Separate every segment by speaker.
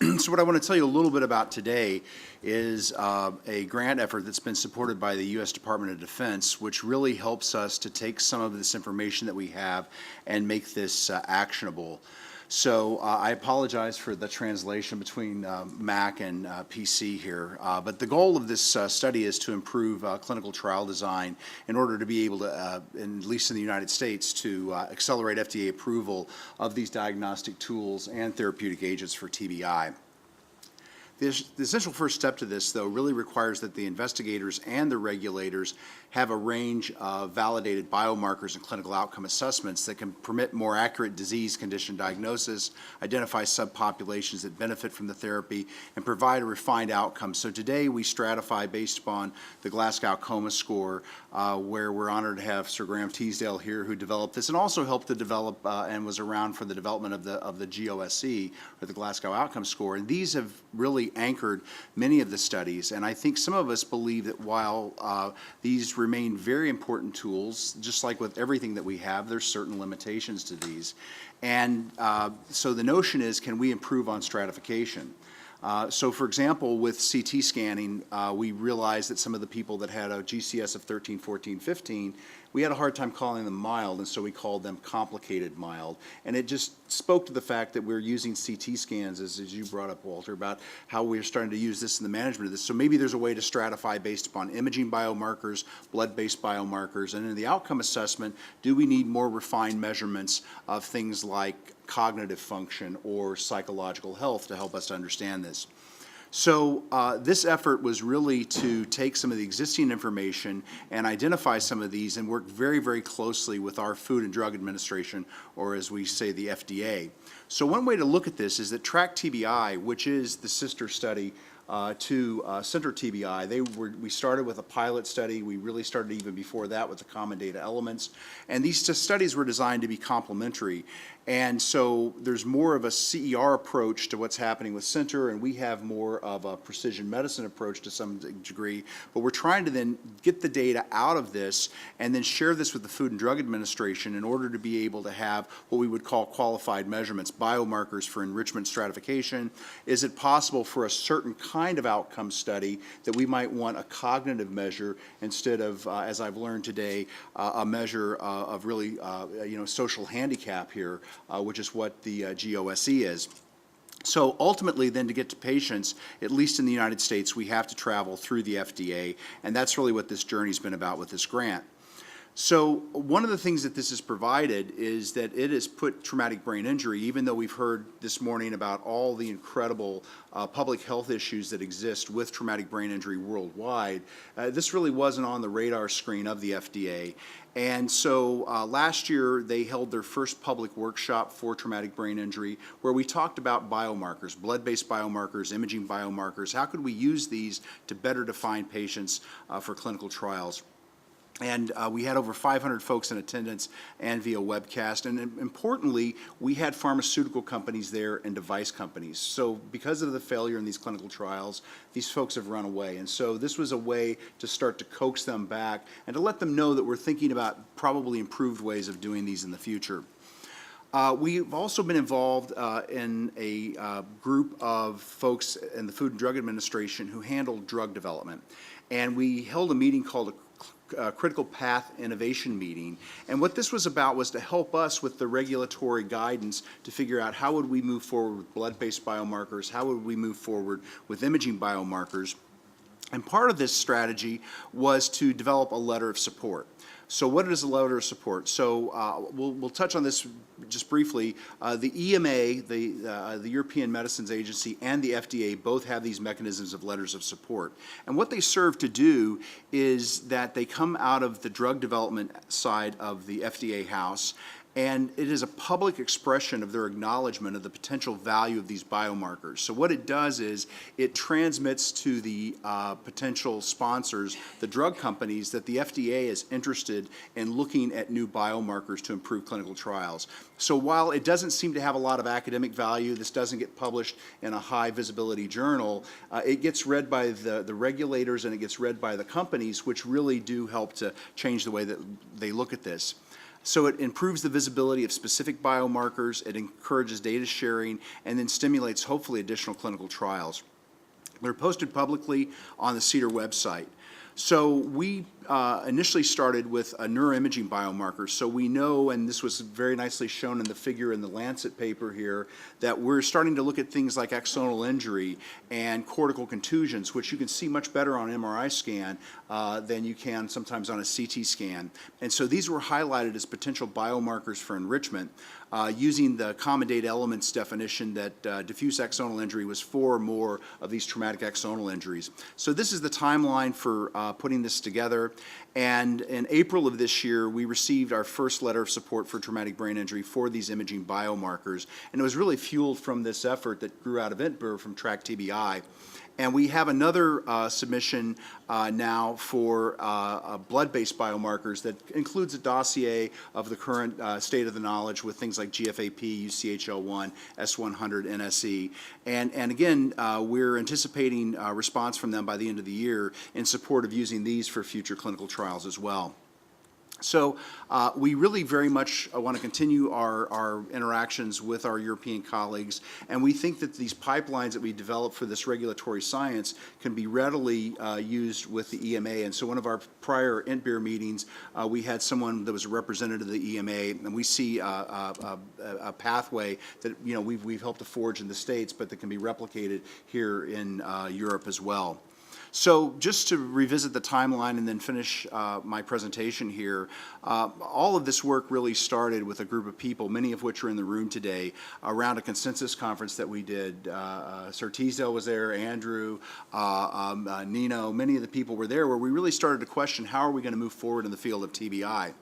Speaker 1: So what I want to tell you a little bit about today is a grant effort that's been supported by the U.S. Department of Defense, which really helps us to take some of this information that we have and make this actionable. So I apologize for the translation between Mac and PC here, but the goal of this study is to improve clinical trial design in order to be able to, at least in the United States, to accelerate FDA approval of these diagnostic tools and therapeutic agents for TBI. The essential first step to this, though, really requires that the investigators and the regulators have a range of validated biomarkers and clinical outcome assessments that can permit more accurate disease condition diagnosis, identify subpopulations that benefit from the therapy, and provide a refined outcome. So today we stratify based upon the Glasgow Coma score, where we're honored to have Sir Graham Teasdale here, who developed this and also helped to develop and was around for the development of the GOSE, or the Glasgow Outcome Score. And these have really anchored many of the studies, and I think some of us believe that while these remain very important tools, just like with everything that we have, there's certain limitations to these. And so the notion is, can we improve on stratification? So for example, with CT scanning, we realized that some of the people that had a GCS of 13, 14, 15, we had a hard time calling them mild, and so we called them complicated mild. And it just spoke to the fact that we're using CT scans, as you brought up, Walter, about how we're starting to use this in the management of this. So maybe there's a way to stratify based upon imaging biomarkers, blood-based biomarkers, and in the outcome assessment, do we need more refined measurements of things like cognitive function or psychological health to help us to understand this? So this effort was really to take some of the existing information and identify some of these and work very, very closely with our Food and Drug Administration, or as we say, the FDA. So one way to look at this is that TRACK-TBI, which is the sister study to CENTER-TBI. We started with a pilot study. We really started even before that with the common data elements. And these studies were designed to be complementary. And so there's more of a CER approach to what's happening with CENTER, and we have more of a precision medicine approach to some degree. But we're trying to then get the data out of this and then share this with the Food and Drug Administration in order to be able to have what we would call qualified measurements, biomarkers for enrichment stratification. Is it possible for a certain kind of outcome study that we might want a cognitive measure instead of, as I've learned today, a measure of really, social handicap here, which is what the GOSE is. So ultimately then, to get to patients, at least in the United States, we have to travel through the FDA, and that's really what this journey's been about with this grant. So one of the things that this has provided is that it has put traumatic brain injury, even though we've heard this morning about all the incredible public health issues that exist with traumatic brain injury worldwide, this really wasn't on the radar screen of the FDA. And so last year they held their first public workshop for traumatic brain injury, where we talked about biomarkers, blood-based biomarkers, imaging biomarkers. How could we use these to better define patients for clinical trials? And we had over 500 folks in attendance and via webcast. And importantly, we had pharmaceutical companies there and device companies. So because of the failure in these clinical trials, these folks have run away. And so this was a way to start to coax them back and to let them know that we're thinking about probably improved ways of doing these in the future. We've also been involved in a group of folks in the Food and Drug Administration who handle drug development. And we held a meeting called a Critical Path Innovation Meeting. And what this was about was to help us with the regulatory guidance to figure out how would we move forward with blood-based biomarkers, how would we move forward with imaging biomarkers. And part of this strategy was to develop a letter of support. So what is a letter of support? So we'll touch on this just briefly. The EMA, the European Medicines Agency, and the FDA both have these mechanisms of letters of support. And what they serve to do is that they come out of the drug development side of the FDA house, and it is a public expression of their acknowledgement of the potential value of these biomarkers. So what it does is it transmits to the potential sponsors, the drug companies, that the FDA is interested in looking at new biomarkers to improve clinical trials. So while it doesn't seem to have a lot of academic value, this doesn't get published in a high visibility journal, it gets read by the regulators and it gets read by the companies, which really do help to change the way that they look at this. So it improves the visibility of specific biomarkers, it encourages data sharing, and then stimulates hopefully additional clinical trials. They're posted publicly on the CEDAR website. So we initially started with a neuroimaging biomarker. So we know, and this was very nicely shown in the figure in the Lancet paper here, that we're starting to look at things like axonal injury and cortical contusions, which you can see much better on an MRI scan than you can sometimes on a CT scan. And so these were highlighted as potential biomarkers for enrichment using the common data elements definition that diffuse axonal injury was 4 or more of these traumatic axonal injuries. So this is the timeline for putting this together. And in April of this year, we received our first letter of support for traumatic brain injury for these imaging biomarkers. And it was really fueled from this effort that grew out of INTBER from TRACK-TBI. And we have another submission now for blood-based biomarkers that includes a dossier of the current state of the knowledge with things like GFAP, UCHL1, S100, NSE. And again, we're anticipating a response from them by the end of the year in support of using these for future clinical trials as well. So we really very much want to continue our interactions with our European colleagues, and we think that these pipelines that we develop for this regulatory science can be readily used with the EMA. And so one of our prior INTBER meetings, we had someone that was a representative of the EMA, and we see a pathway that we've helped to forge in the States, but that can be replicated here in Europe as well. So just to revisit the timeline and then finish my presentation here, all of this work really started with a group of people, many of which are in the room today, around a consensus conference that we did. Sir Teasdale was there, Andrew, Nino, many of the people were there, where we really started to question how are we going to move forward in the field of TBI.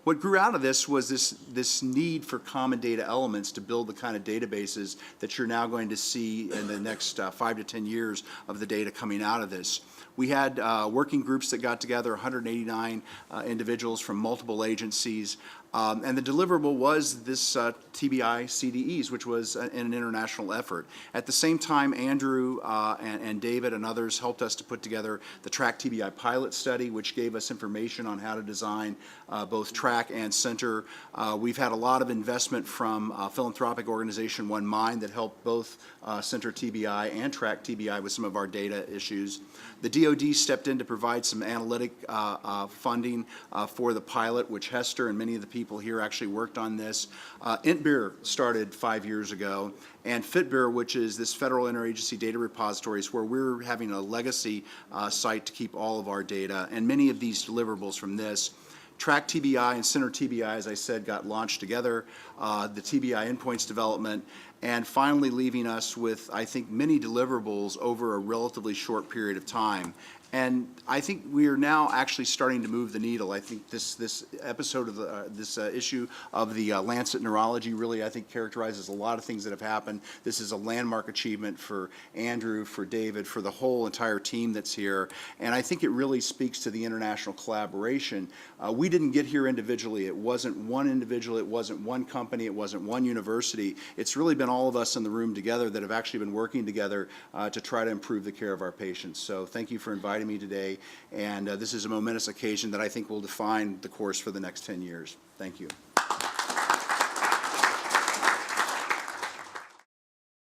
Speaker 1: What grew out of this was this need for common data elements to build the kind of databases that you're now going to see in the next 5 to 10 years of the data coming out of this. We had working groups that got together, 189 individuals from multiple agencies, and the deliverable was this TBI CDEs, which was an international effort. At the same time, Andrew and David and others helped us to put together the TRACK-TBI pilot study, which gave us information on how to design both TRACK and CENTER. We've had a lot of investment from philanthropic organization One Mind that helped both CENTER-TBI and TRACK-TBI with some of our data issues. The DoD stepped in to provide some analytic funding for the pilot, which Hester and many of the people here actually worked on this. INTBER started 5 years ago, and FITBER, which is this federal interagency data repositories, where we're having a legacy site to keep all of our data, and many of these deliverables from this. TRACK-TBI and CENTER-TBI, as I said, got launched together, the TBI endpoints development, and finally leaving us with, I think, many deliverables over a relatively short period of time. And I think we are now actually starting to move the needle. I think this episode of this issue of the Lancet Neurology really, I think, characterizes a lot of things that have happened. This is a landmark achievement for Andrew, for David, for the whole entire team that's here. And I think it really speaks to the international collaboration. We didn't get here individually. It wasn't one individual. It wasn't one company. It wasn't one university. It's really been all of us in the room together that have actually been working together to try to improve the care of our patients. So thank you for inviting me today, and this is a momentous occasion that I think will define the course for the next 10 years. Thank you.